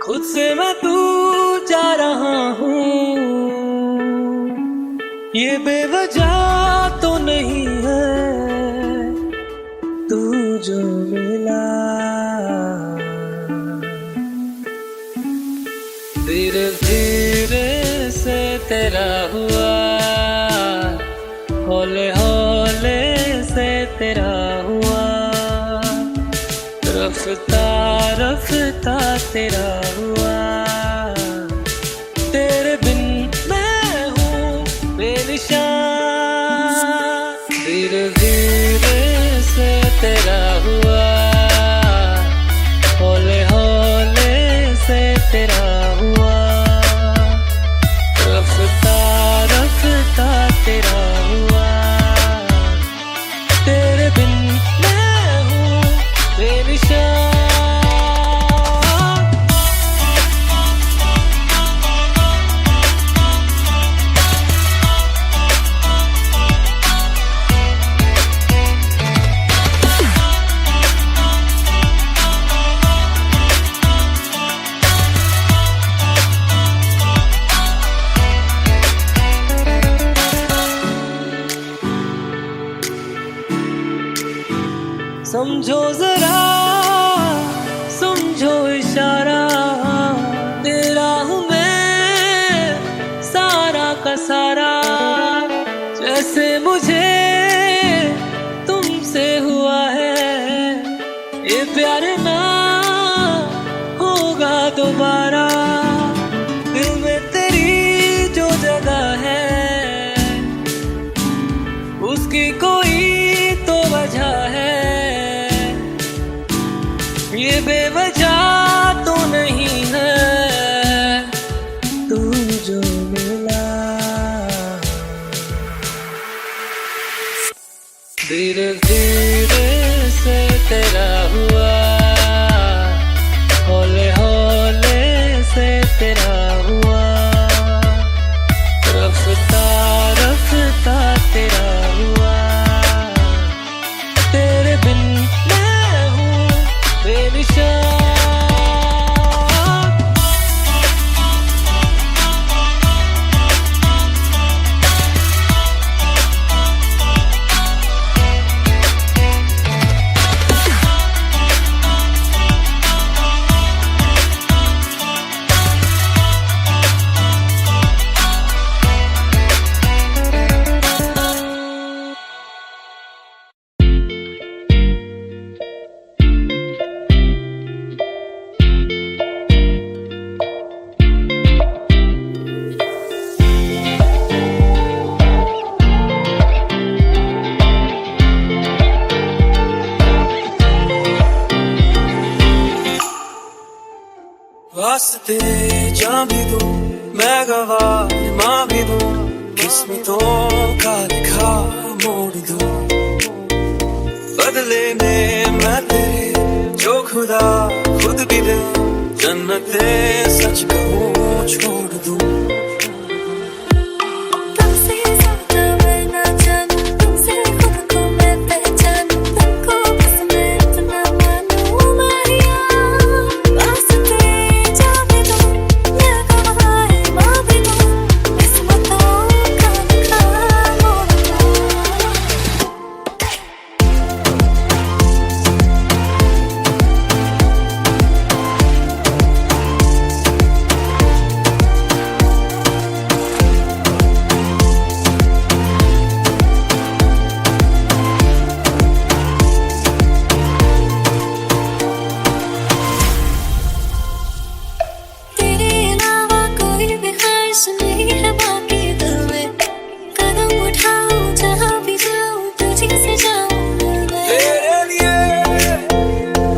खुद से मैं दूर जा रहा हूँ। ये बेवजह तो नहीं है तू जो मिला, धीरे धीरे से तेरा हुआ, हौले हौले से तेरा हुआ, रफ्ता रफ्ता तेरा हुआ। तेरे बिन मैं हूँ बेनिशान, धीरे धीरे से तेरा हुआ, हौले हौले से तेरा हुआ, रफ्ता रफ्ता तेरा हुआ। तेरे बिन मैं हूँ बेनिशान। समझो जरा समझो इशारा, तेरा हूँ मैं सारा का सारा। जैसे मुझे तुमसे हुआ है ये प्यार ना होगा दोबारा। दिल में तेरी जो जगह है उसकी कोई तो वजह है, ये बेवजह तो नहीं है तू जो मिला। धीरे धीरे से तेरा हुआ, हौले हौले से तेरा हुआ, रफ्ता रफ्ता तेरा हुआ। तेरे बिन मैं हूँ बेनिशान। वास्ते जा भी दूं मैं गवाह मां भी दूं किस्मतों का लिखा मोड़ दूं बदले में मैं तेरे जो खुदा खुद भी दे जन्नते सच कहूं छोड़ दूं तुमसे ज्यादा मैं ना जानूं तुमसे खुद को मैं पहचानूं तुमको बस मैं इतना मानूं मारिया वास्ते जा भी दूं मैं गवाह मां भी दूं किस्मतों का लिखा मोड़ दूं तेरे अलावा कोई भी ख्वाहिश नहीं है बाकी दिल में कदम उठाऊं जहाँ भी जाऊं तुझे से जाऊं मैं तेरे लिए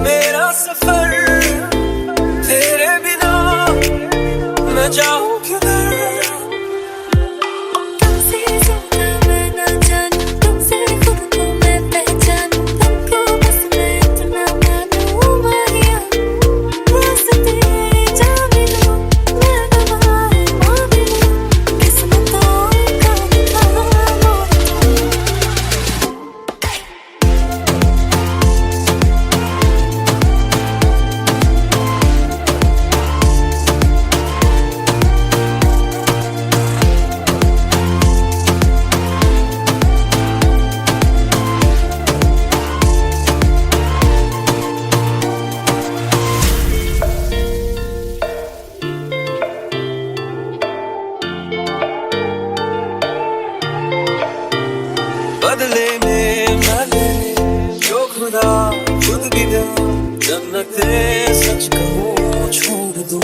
मेरा सफर तेरे बिना मैं जाऊं किधर तुमसे ज्यादा मैं ना जानूं तुमसे खुद को मैं पहचानूं तुमको बस मैं इतना मानूं मारिया वास्ते जा भी दूं मैं गवाह मां भी दूं किस्मतों का लिखा मोड़ दूं बदले में मैं तेरे जो खुदा खुद भी दे जन्नते सच कहूं छोड़ दूं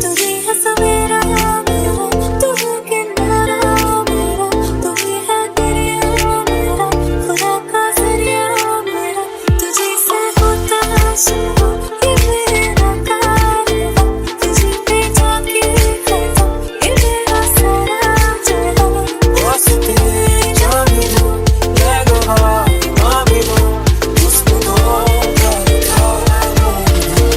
तू ही है सवेरा मेरा तू है किनारा मेरा तू ही है दरिया मेरा खुदा का जरिया मेरा तुझे से होता शुरू ये मेरा कारवां तुझे पे जाके खत्म ये मेरा सारा जहां वास्ते जा भी दूं मैं गवाह मां भी दूं किस्मतों का लिखा मोड़ दूं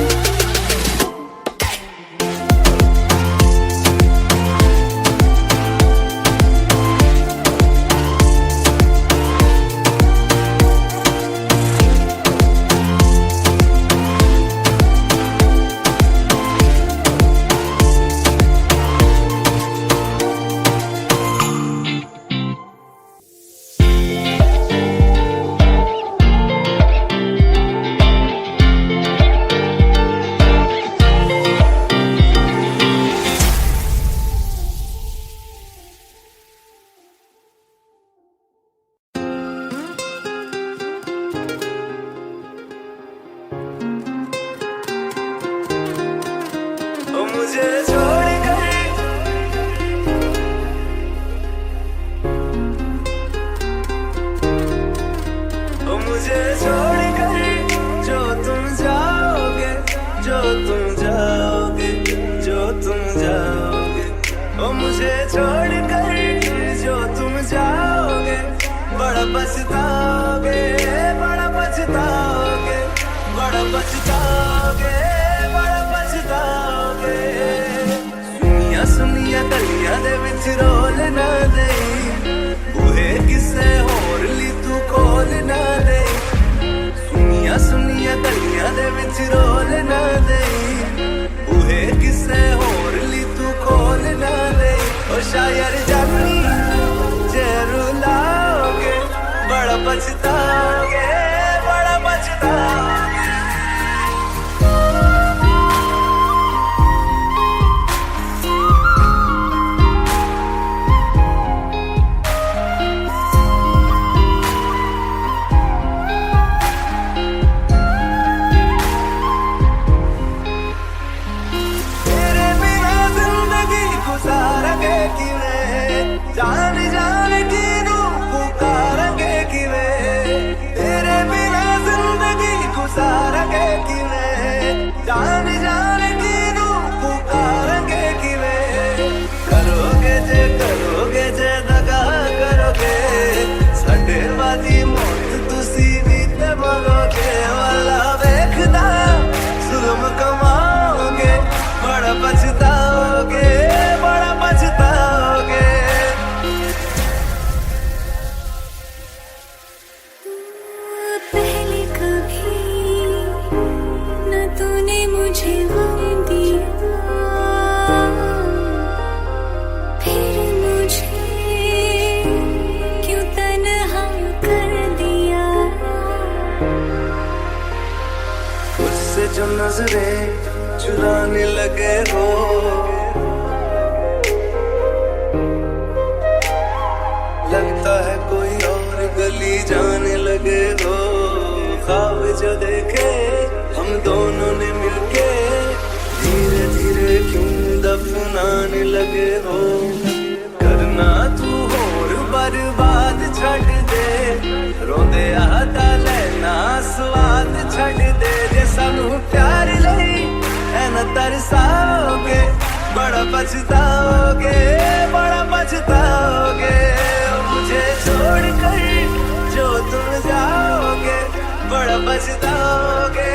ओ मुझे छोड़ कर ओ मुझे छोड़ कर जो तुम जाओगे जो तुम जाओगे जो तुम जाओगे ओ मुझे छोड़ कर जो तुम जाओगे बड़ा पछताओगे बड़ा पछताओगे बड़ा पछताओगे बड़ा पछताओगे सुनिया सुनिया गलियां दे विच रोल ना दे बूहे किसे होर ली तू खोल ना दे सुनिया सुनिया गलियां दे विच रोल ना दे बूहे किसे होर ली तू खोल ना दे ओ शायर जानी जे रुलाओगे बड़ा पछताओगे बड़ा पछताओगे तेरे बिना जिंदगी गुजारेंगे किवें जान जान की नू पुकारेंगे किवें तेरे बिना जिंदगी नजरें चुराने लगे हो। लगता है कोई और गली जाने लगे हो। ख्वाब जो देखे हम दोनों ने मिलके धीरे धीरे क्यों दफनाने लगे हो। करना तू होर बर्बाद छड़ दे, रोंदे आता लेना स्वाद छड़ दे। जे सानू प्यार लई ऐना तरसाओगे, बड़ा पछताओगे, बड़ा पछताओगे। मुझे छोड़ कर जो तुम जाओगे, बड़ा पछताओगे।